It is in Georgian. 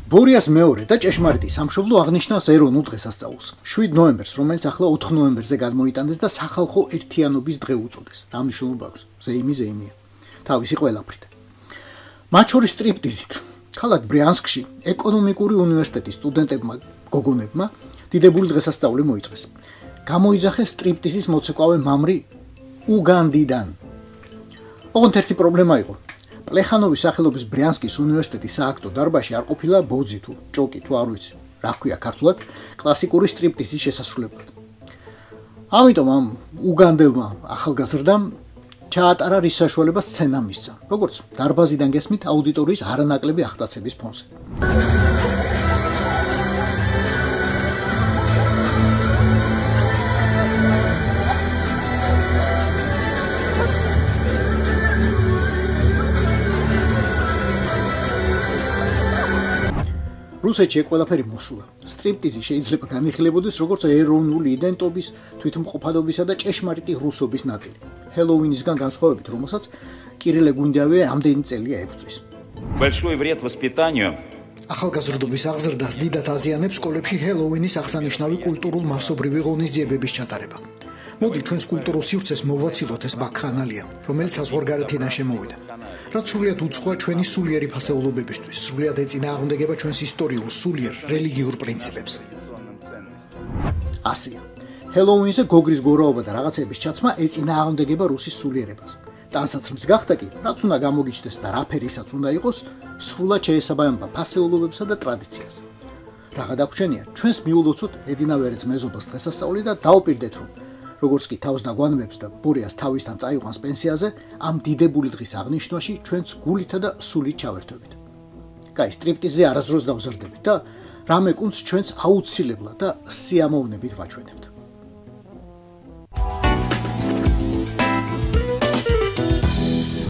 ბორიას მეორე და ჭეშმარიტი სამშობლო აღნიშნავს ეროვნულ დღესასწაულს. 7 ნოემბერს, რომელიც ახლა 4 ნოემბერზე გადმოიტანდეს და სახალხო ერთიანობის დღე უწოდეს. რა მნიშვნელობა აქვს? ზეიმია. თავისი ყველაფრით. მათ შორის სტრიპტიზით. ქალაქ ბრიანსკში ეკონომიკური უნივერსიტეტის სტუდენტებმა გოგონებმა დიდებული დღესასწაული მოიწეს. გამოიძახეს სტრიპტიზის მოცეკვავე მამრი უგანდიდან. ოღონდ ერთი პრობლემა იყო. პლეხანოვის სახელობის ბრიანსკის უნივერსიტეტის სააქტო დარბაზში არ ყოფილა ბოძი თუ ჭოკი თუ არ ვიცი, რა ქვია ქართულად, კლასიკური სტრიპტიზის შესასრულებლად. ამიტომ ამ უგანდელმა ახალგაზრდამ ჩაატარა რის საშუალებას სცენა მისცა, როგორც დარბაზიდან გესმით აუდიტორიის არანაკლები ახტაცების ფონზე. რუსეთში ყველაფერი მოსულა. სტრიპტიზი შეიძლება განიხილებოდეს როგორც ეროვნული იდენტობის, თვითმყოფადობისა და ჭეშმარიტი რუსობის ნაწილი. ჰელოუინისგან განსხვავებით, რომელსაც კირილე გუნდიავე ამდენი წელია ებრძვის. Большой вред воспитанию. ახალგაზრდობის აღზრდას დიდად აზიანებს სკოლებში ჰელოუინის აღსანიშნავი კულტურულ მასობრივი ღონისძიებების ჩატარება. მოდი ჩვენს კულტურულ სივრცეს მოვაცილოთ ეს ბაქანალია, რომელიც საზღვარგარეთიდან შემოვიდა. რაც სრულიად უცხოა ჩვენი სულიერი ფასეულობებისთვის, სრულიად ეწინააღმდეგება ჩვენს ისტორიულ, სულიერ, რელიგიურ პრინციპებს. ასია. ჰელოუინზე გოგრის გორაობა და რაღაცების ჩაცმა ეწინააღმდეგება რუსის სულიერებას. ტანსაცმლის გახდა კი, რაც უნდა გამოგიჩნდეს და რა ფერისაც უნდა იყოს, სრულად შეესაბამება ფასეულობებსა და ტრადიციას. რა გადაგვჩენია, ჩვენს მიულოცოთ ედინა ვერეც მეზობელს დღესასწაული და დაუპირდეთ, რომ როგორც კი თავს დაგვანებებს და ბორიას თავისთან წაიყვანს პენსიაზე, ამ დიდებული დღის აღნიშვნაში ჩვენც გულითა და სულით ჩავერთვებით. კაი, სტრიპტიზზე არასდროს დავზრდებით და რამე კუნძს ჩვენც აუცილებლად და სიამოვნებით ვაჩვენებთ.